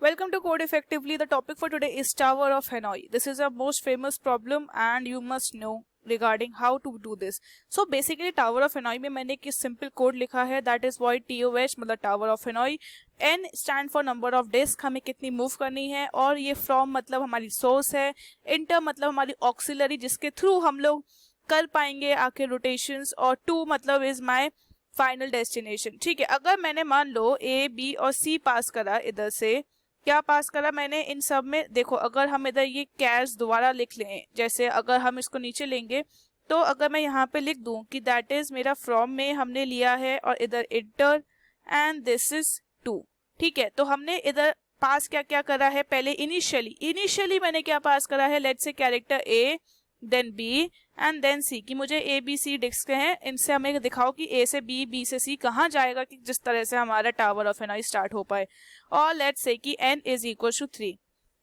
Welcome to Code Effectively. The topic for today is Tower of Hanoi. This is a most famous problem and you must know regarding how to do this. So basically Tower of Hanoi में मैंने एक simple code लिखा है, that is void TOH मतलब Tower of Hanoi. N stand for number of disk, हमें कितनी move करनी है, और ये from मतलब हमारी सोर्स है, इंटर मतलब हमारी ऑक्सिलरी जिसके थ्रू हम लोग कर पाएंगे आके रोटेशंस, और टू मतलब इज माय फाइनल डेस्टिनेशन. ठीक है, अगर मैंने मान लो ए बी और सी पास करा, इधर से क्या पास करा मैंने इन सब में, देखो अगर हम इधर ये कैश दोबारा लिख लें, जैसे अगर हम इसको नीचे लेंगे तो अगर मैं यहाँ पे लिख दूं कि दैट इज मेरा फ्रॉम में हमने लिया है और इधर inter and this is two. ठीक है, तो हमने इधर पास क्या क्या करा है, पहले इनिशियली मैंने क्या पास करा है, let's say character A then B and then C, कि मुझे ए बी सी डिस्क हैं, इनसे हमें दिखाओ कि ए से बी, बी से सी कहाँ जाएगा, कि जिस तरह से हमारा टावर ऑफ एनआई स्टार्ट हो पाए. और लेट्स से कि n is equal to 3.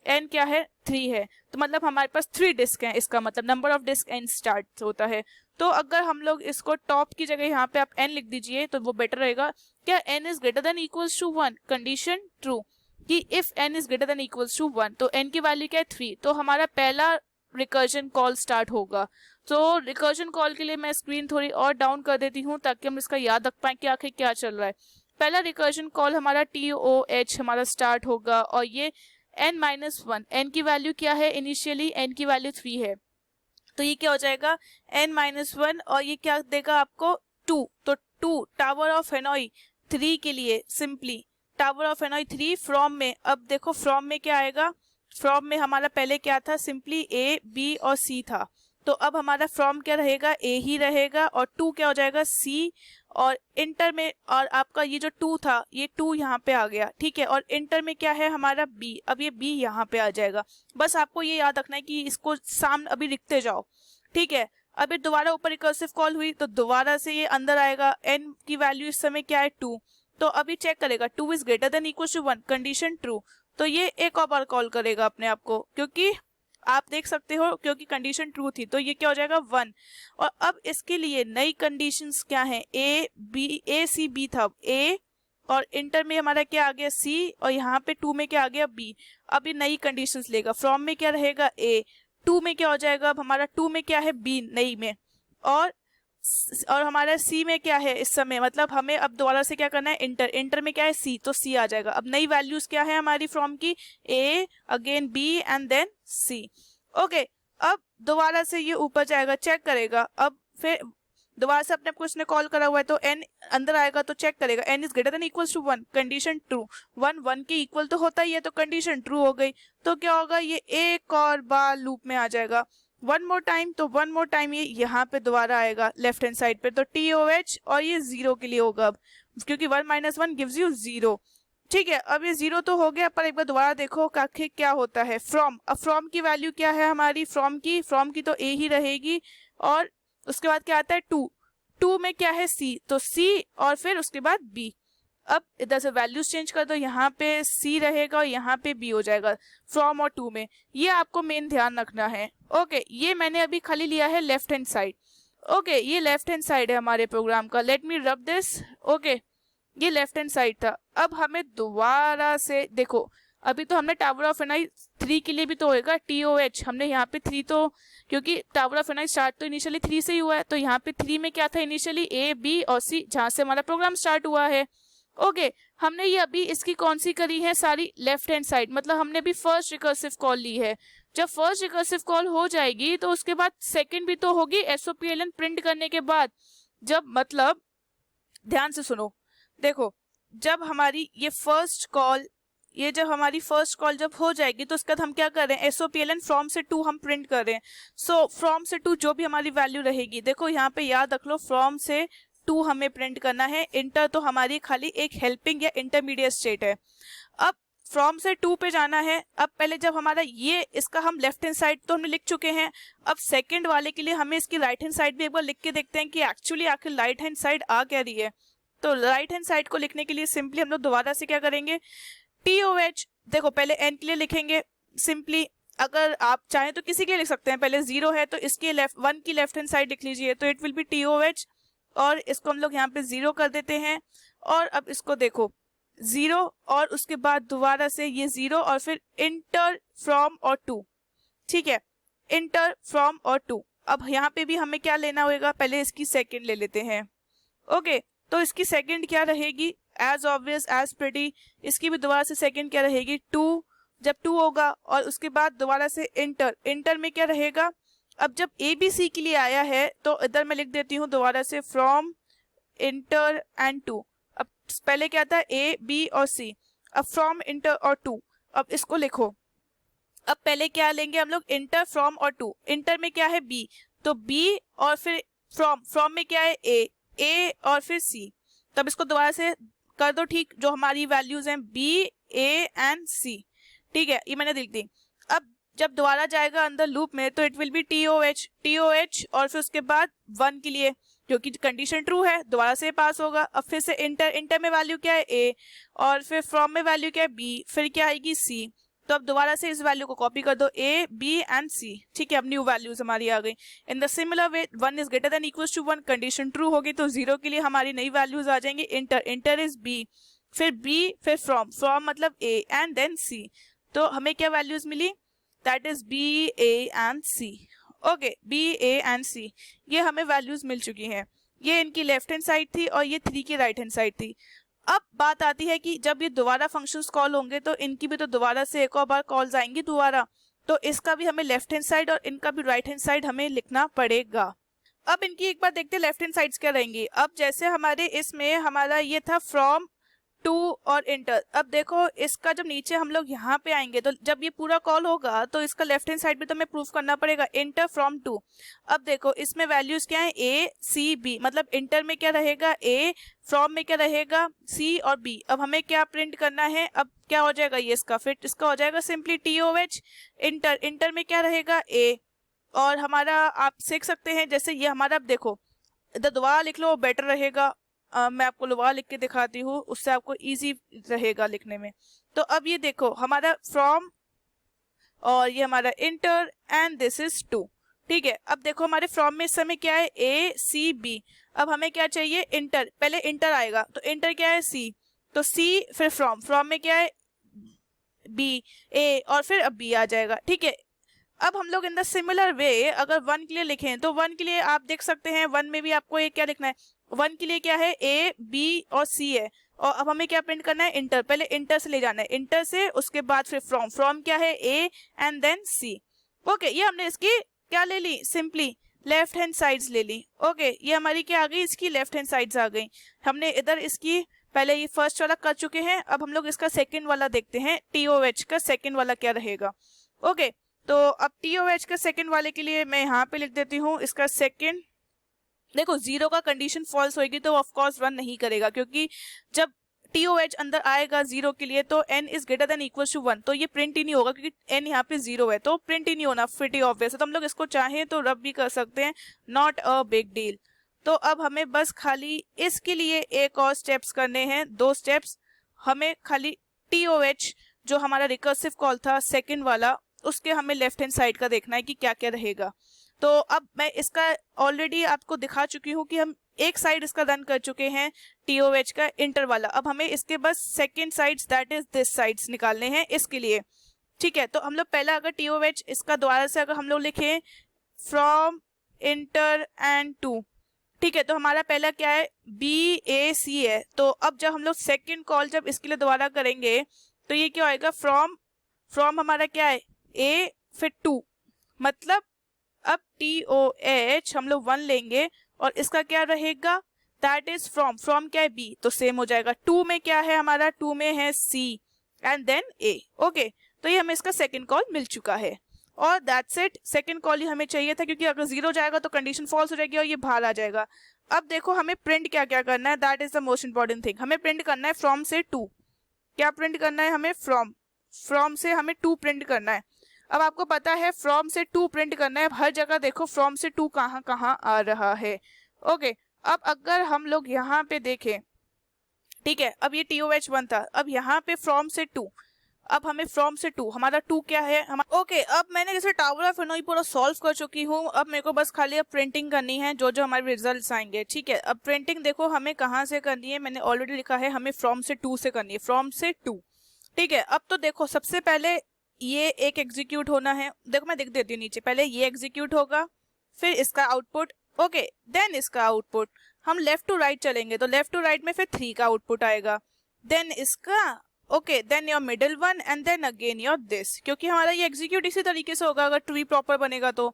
n क्या है, 3 है, तो मतलब हमारे पास 3 डिस्क हैं, इसका मतलब number of disk n start होता है. तो अगर हम लोग इसको टॉप की जगह यहाँ पे आप n लिख दीजिए तो वो बेटर रहेगा. क्या n is greater than equals to 1, condition true, कि if n is greater than equals to 1 तो n की वैल्यू क्या है 3, तो हमारा पहला रिकर्जन कॉल स्टार्ट होगा. तो रिकर्जन कॉल के लिए मैं स्क्रीन थोड़ी और डाउन कर देती हूँ ताकि हम इसका याद रख पाए कि आखिर क्या चल रहा है. पहला रिकर्जन कॉल हमारा TOH हमारा स्टार्ट होगा, और ये n-1, n की वैल्यू क्या है, इनिशियली n की वैल्यू 3 है, तो ये क्या हो जाएगा n-1, और ये क्या देगा आपको 2. तो 2 टावर ऑफ हेनोई 3 के लिए simply tower of Hanoi 3 from में. अब देखो फ्रॉम में क्या आएगा, फ्रॉम में हमारा पहले क्या था, सिंपली ए बी और सी था, तो अब हमारा फ्रॉम क्या रहेगा, ए ही रहेगा, और 2 क्या हो जाएगा सी, और इंटर में, और आपका ये जो 2 था ये 2 यहाँ पे आ गया. ठीक है, और इंटर में क्या है हमारा बी, अब ये बी यहाँ पे आ जाएगा. बस आपको ये याद रखना है कि इसको सामने अभी लिखते जाओ. ठीक है, अभी दोबारा ऊपर रिकर्सिव कॉल हुई तो दोबारा से ये अंदर आएगा. एन की वैल्यू इस समय क्या है 2, तो अभी चेक करेगा 2 is greater than equal to 1, condition true, तो ये एक और बार कॉल करेगा अपने आप को, क्योंकि आप देख सकते हो क्योंकि कंडीशन ट्रू थी, तो ये क्या हो जाएगा 1. और अब इसके लिए नई कंडीशंस क्या है, ए सी बी था, ए और इंटर में हमारा क्या आ गया सी, और यहाँ पे 2 में क्या आ गया बी. अब ये नई कंडीशंस लेगा, फ्रॉम में क्या रहेगा ए, 2 में क्या हो जाएगा, अब हमारा 2 में क्या है बी नई में, और हमारा सी में क्या है इस समय, मतलब हमें अब दोबारा से क्या करना है इंटर में क्या है सी, तो सी आ जाएगा. अब नई वैल्यूज क्या है हमारी फ्रॉम की, A again B and then C. Okay, अब दोबारा से ये ऊपर जाएगा, चेक करेगा, अब फिर दोबारा से अपने कुछ ने कॉल करा हुआ है तो n अंदर आएगा, तो चेक करेगा n is greater than equals to 1, condition true, 1 के इक्वल तो होता ही है, तो कंडीशन ट्रू हो गई. तो क्या होगा, ये एक और बार लूप में आ जाएगा, वन मोर टाइम, तो वन मोर टाइम ये यहाँ पे दोबारा आएगा लेफ्ट हैंड साइड पे, तो TOH, और ये 0 के लिए होगा अब, क्योंकि 1 - 1 गिव्स यू 0. ठीक है, अब ये 0 तो हो गया, पर एक बार दोबारा देखो आखिर क्या होता है. फ्रॉम, अब फ्रॉम की वैल्यू क्या है हमारी, फ्रॉम की तो ए ही रहेगी, और उसके बाद क्या आता है 2 में क्या है सी, तो सी और फिर उसके बाद बी. अब इधर से वैल्यूज चेंज कर दो, यहाँ पे सी रहेगा और यहाँ पे बी हो जाएगा फ्रॉम और 2 में. ये आपको मेन ध्यान रखना है. ओके, ये मैंने अभी खाली लिया है लेफ्ट हैंड साइड. ओके, ये लेफ्ट हैंड साइड है हमारे प्रोग्राम का. Let me rub this. Okay, ये लेफ्ट हैंड साइड था. अब हमें दोबारा से देखो, अभी तो हमने टावर ऑफ एनआई 3 के लिए भी तो होएगा TOH, हमने यहाँ पे 3, तो क्योंकि टावर ऑफ एनआई स्टार्ट तो इनिशियली 3 से ही हुआ है, तो यहाँ पे 3 में क्या था इनिशियली ए बी और सी, जहां से हमारा प्रोग्राम स्टार्ट हुआ है. ओके, हमने ये अभी इसकी कौन सी करी है, सारी लेफ्ट हैंड साइड, मतलब हमने अभी फर्स्ट रिकर्सिव कॉल ली है. जब फर्स्ट रिकर्सिव कॉल हो जाएगी तो उसके बाद सेकंड भी तो होगी SOPLN प्रिंट करने के बाद. जब मतलब ध्यान से सुनो, देखो जब हमारी ये फर्स्ट कॉल जब हो जाएगी तो उसके बाद हम क्या कर रहे हैं, SOPLN फ्रॉम से 2 हम प्रिंट कर रहे हैं. सो फ्रॉम से 2 जो भी हमारी वैल्यू रहेगी, देखो यहाँ पे याद रख लो फ्रॉम से 2 हमें प्रिंट करना है. इंटर तो हमारी खाली एक हेल्पिंग या इंटरमीडिएट स्टेट है. अब फ्रॉम से 2 पे जाना है. अब पहले जब हमारा ये इसका हम लेफ्ट हैंड साइड तो हमने लिख चुके हैं, अब सेकंड वाले के लिए हमें इसकी राइट हैंड साइड भी एक बार लिख के देखते हैं कि एक्चुअली आखिर राइट हैंड साइड आ क्या रही है. तो राइट हैंड साइड को लिखने के लिए सिंपली हम लोग दोबारा से क्या करेंगे, TOH, देखो पहले n के लिए लिखेंगे सिंपली, अगर आप चाहें तो किसी के लिए लिख सकते हैं, पहले 0 है तो इसके 1 की लेफ्ट हैंड साइड लिख लीजिए, तो इट विल बी TOH, और इसको हम लोग यहाँ पे 0 कर देते हैं. और अब इसको देखो 0 और उसके बाद दोबारा से ये 0 और फिर इंटर फ्रॉम और टू, ठीक है, इंटर फ्रॉम और टू। अब यहाँ पे भी हमें क्या लेना होगा, पहले इसकी सेकंड ले लेते हैं। ओके, तो इसकी सेकंड क्या रहेगी, एज ऑब्वियस एज प्रिटी, इसकी भी दोबारा से सेकंड क्या रहेगी 2, जब 2 होगा और उसके बाद दोबारा से इंटर, इंटर में क्या रहेगा, अब जब ए बी सी के लिए आया है तो इधर मैं लिख देती हूँ दोबारा से फ्रॉम इंटर एंड टू। अब पहले क्या था ए बी और सी, अब फ्रॉम इंटर और टू, अब इसको लिखो। अब पहले क्या लेंगे हम लोग, इंटर फ्रॉम और टू, इंटर में क्या है बी, तो बी और फिर फ्रॉम, फ्रॉम में क्या है ए और फिर सी। तब इसको दोबारा से कर दो ठीक, जो हमारी वैल्यूज हैं बी ए एंड सी, ठीक है, ये मैंने लिख दी। अब जब दोबारा जाएगा अंदर लूप में तो it will be T O H और फिर उसके बाद 1 के लिए, क्योंकि कंडीशन ट्रू है दोबारा से पास होगा। अब फिर से इंटर, इंटर में वैल्यू क्या है ए और फिर फ्रॉम में वैल्यू क्या है बी, फिर क्या आएगी सी। तो अब दोबारा से इस वैल्यू को कॉपी कर दो ए बी एंड सी, ठीक है, अब न्यू वैल्यूज हमारी आ गई। In the similar way 1 is greater than equals to 1, condition true होगी तो 0 के लिए हमारी नई वैल्यूज आ जाएंगी। इंटर, इंटर इज बी, फिर बी, फिर फ्रॉम, फ्रॉम मतलब ए एंड देन सी। तो हमें क्या वैल्यूज मिली, that is B A and C. Okay, B A and C, ये हमें वैल्यूज मिल चुकी हैं। ये इनकी लेफ्ट हैंड साइड थी और ये 3 की राइट हैंड साइड थी। अब बात आती है कि जब ये दोबारा फंक्शंस कॉल होंगे तो इनकी भी तो दोबारा से एक और बार कॉल्स आएंगी दोबारा, तो इसका भी हमें लेफ्ट हैंड साइड और इनका भी राइट हैंड साइड हमें लिखना पड़ेगा। अब इनकी एक बार देखते हैं लेफ्ट हैंड साइड्स क्या रहेंगी। अब जैसे हमारे इसमें हमारा ये था फ्रॉम टू और इंटर, अब देखो इसका जब नीचे हम लोग यहाँ पे आएंगे तो जब ये पूरा कॉल होगा तो इसका लेफ्ट हैंड साइड भी तो हमें प्रूफ करना पड़ेगा, इंटर फ्रॉम टू। अब देखो इसमें वैल्यूज क्या है ए सी बी, मतलब इंटर में क्या रहेगा ए, फ्रॉम में क्या रहेगा सी और बी। अब हमें क्या प्रिंट करना है, अब क्या हो जाएगा ये इसका फिट, इसका हो जाएगा simply T O H inter, inter में क्या रहेगा ए, और हमारा आप सीख सकते हैं जैसे ये हमारा, अब देखो इधर दोबारा लिख लो बेटर रहेगा। मैं आपको दोबारा लिख के दिखाती हूँ, उससे आपको इजी रहेगा लिखने में। तो अब ये देखो हमारा फ्रॉम और ये हमारा inter and this is two, ठीक है। अब देखो हमारे फ्रॉम में इस समय क्या है ए सी बी, अब हमें क्या चाहिए इंटर, पहले इंटर आएगा तो इंटर क्या है सी, तो सी फिर फ्रॉम, फ्रॉम में क्या है बी ए और फिर अब बी आ जाएगा, ठीक है। अब हम लोग इन द सिमिलर वे अगर 1 के लिए लिखें तो 1 के लिए आप देख सकते हैं 1 में भी आपको ये क्या लिखना है, 1 के लिए क्या है ए बी और सी है, और अब हमें क्या प्रिंट करना है इंटर, पहले इंटर से ले जाना है, इंटर से उसके बाद फिर फ्रॉम, फ्रॉम क्या है A and then C. Okay, ये हमने इसकी क्या ले ली, सिंपली लेफ्ट हैंड साइड्स ले ली। ओके, ये हमारी क्या आ गई, इसकी लेफ्ट हैंड साइड्स आ गई। हमने इधर इसकी पहले ये फर्स्ट वाला कर चुके हैं, अब हम लोग इसका सेकेंड वाला देखते हैं, टी ओ एच का सेकेंड वाला क्या रहेगा। ओके, तो अब टी ओ एच का सेकेंड वाले के लिए मैं यहाँ पे लिख देती हूँ इसका सेकेंड। देखो 0 का कंडीशन फॉल्स होगी तो ऑफ कोर्स रन नहीं करेगा, क्योंकि जब टी ओ एच अंदर आएगा 0 के लिए तो n is greater than equal to 1, तो ये प्रिंट ही नहीं होगा क्योंकि n यहाँ पे 0 है, तो प्रिंट ही नहीं होना, फिट ऑब्वियस है। तो हम लोग इसको चाहें तो रब भी कर सकते हैं, नॉट अ बिग डील। तो अब हमें बस खाली इसके लिए एक और स्टेप्स करने हैं, 2 स्टेप्स। हमें खाली टी ओ एच जो हमारा रिकर्सिव कॉल था सेकेंड वाला, उसके हमें लेफ्ट हैंड साइड का देखना है कि क्या क्या रहेगा। तो अब मैं इसका ऑलरेडी आपको दिखा चुकी हूँ कि हम एक साइड इसका रन कर चुके हैं टी ओ एच का इंटर वाला, अब हमें इसके बस second sides that is this sides निकालने हैं इसके लिए, ठीक है। तो हम लोग पहला अगर टी ओ एच इसका दोबारा से अगर हम लोग लिखें फ्रॉम इंटर एंड टू, ठीक है, तो हमारा पहला क्या है बी ए सी है। तो अब जब हम लोग सेकेंड कॉल जब इसके लिए दोबारा करेंगे तो ये क्या होएगा, फ्रॉम हमारा क्या है ए फिर टू, मतलब अब टी ओ एच हम लोग 1 लेंगे और इसका क्या रहेगा दैट इज फ्रॉम क्या है बी, तो सेम हो जाएगा। 2 में क्या है हमारा, 2 में है सी एंड देन ए। ओके, तो ये हमें इसका सेकंड कॉल मिल चुका है और दैट्स इट। सेकंड कॉल ही हमें चाहिए था क्योंकि अगर 0 जाएगा तो कंडीशन फॉल्स हो जाएगी और ये बाहर आ जाएगा। अब देखो हमें प्रिंट क्या क्या करना है, that is the most important thing. हमें प्रिंट करना है फ्रॉम से 2, क्या प्रिंट करना है हमें, फ्रॉम से हमें 2 प्रिंट करना है। अब आपको पता है फ्रॉम से 2 प्रिंट करना है, हर जगह देखो फ्रॉम से 2 कहाँ कहाँ आ रहा है। ओके, अब अगर हम लोग यहाँ पे देखें, ठीक है, अब ये टी ओ एच 1 था, अब यहाँ पे फ्रॉम से 2, अब हमें फ्रॉम से टू, हमारा टू क्या है ओके, अब मैंने जैसे टावर ऑफ हेनोई पूरा सॉल्व कर चुकी हूँ। अब मेरे को बस खाली अब प्रिंटिंग करनी है जो जो हमारे रिजल्ट्स आएंगे। ठीक है, अब प्रिंटिंग देखो हमें कहाँ से करनी है, मैंने ऑलरेडी लिखा है हमें फ्रॉम से टू से करनी है, फ्रॉम से टू। ठीक है, अब तो देखो सबसे पहले ये एक एग्जीक्यूट होना है, देखो मैं लिख देती हूँ नीचे, पहले ये एग्जीक्यूट होगा, फिर इसका आउटपुट, ओके, देन इसका आउटपुट। हम लेफ्ट टू राइट चलेंगे तो लेफ्ट टू राइट में फिर 3 का आउटपुट आएगा, देन इसका, okay, then your middle one and then again your this, क्योंकि हमारा ये एग्जीक्यूट इसी तरीके से होगा अगर ट्री प्रॉपर बनेगा तो।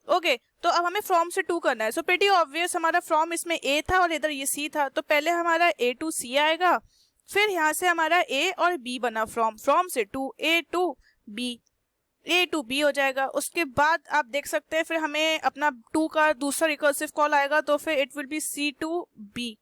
ओके, तो अब हमें फ्रॉम से टू करना है। सो प्रीटी ऑब्वियस, हमारा फ्रॉम इसमें ए था और इधर ये सी था, तो पहले हमारा ए टू सी आएगा, फिर यहाँ से हमारा ए और बी बना, फ्रॉम से टू ए टू बी हो जाएगा। उसके बाद आप देख सकते हैं फिर हमें अपना टू का दूसरा रिकर्सिव कॉल आएगा, तो फिर it will be C to B,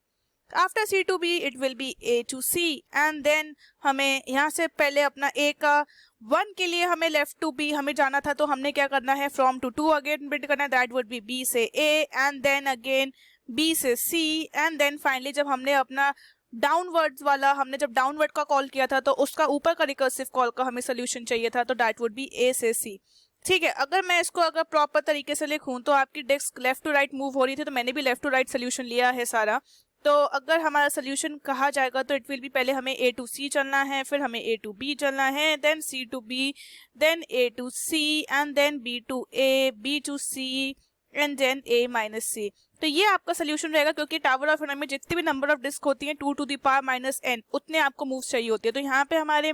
after C to B it will be A to C, and then हमें यहाँ से पहले अपना ए का 1 के लिए हमें लेफ्ट टू बी हमें जाना था, तो हमने क्या करना है, from to to again print करना है, दैट वुड बी बी से A and then again B से सी, एंड देन फाइनली जब हमने अपना डाउनवर्ड्स वाला, हमने जब डाउनवर्ड का कॉल किया था तो उसका ऊपर का रिकर्सिव कॉल का हमें सोल्यूशन चाहिए था, तो दैट वुड बी ए से सी। ठीक है, अगर मैं इसको अगर प्रॉपर तरीके से लिखूं तो आपकी desk left to right move हो रही थी, तो मैंने भी लेफ्ट टू राइट सोल्यूशन लिया है सारा। तो अगर हमारा सोल्यूशन कहा जाएगा तो इट विल बी, पहले हमें ए टू सी चलना है, फिर हमें ए टू बी चलना है, then C to B, then A to C, and then B to A, B to C, and then A minus C. तो ये आपका सोल्यूशन रहेगा, क्योंकि टावर ऑफ हेनोई में जितनी भी नंबर ऑफ डिस्क होती हैं 2 to the power minus n उतने आपको मूव्स चाहिए होती है। तो यहाँ पे हमारे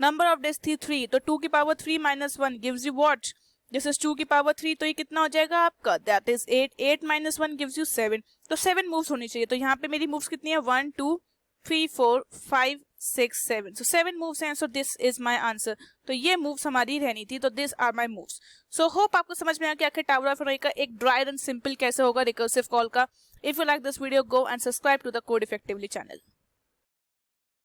नंबर ऑफ डिस्क थी 3, तो 2 की power 3 minus 1 gives you what, this is 2 की पावर 3, तो ये कितना हो जाएगा आपका, that is 8 minus 1 gives you 7, तो 7 मूव्स होनी चाहिए। तो यहाँ पे मेरी मूव्स कितनी है, 1 2 3 4 5 6 7, सो 7 मूव्स हैं, so this is my answer. तो ये मूव्स हमारी रहनी थी, तो this are my moves. So hope आपको समझ में आया कि आखिर टावर ऑफ हेनोई का एक ड्राई एंड सिंपल कैसे होगा रिकर्सिव कॉल का। If you like this video, go and subscribe to the code effectively channel.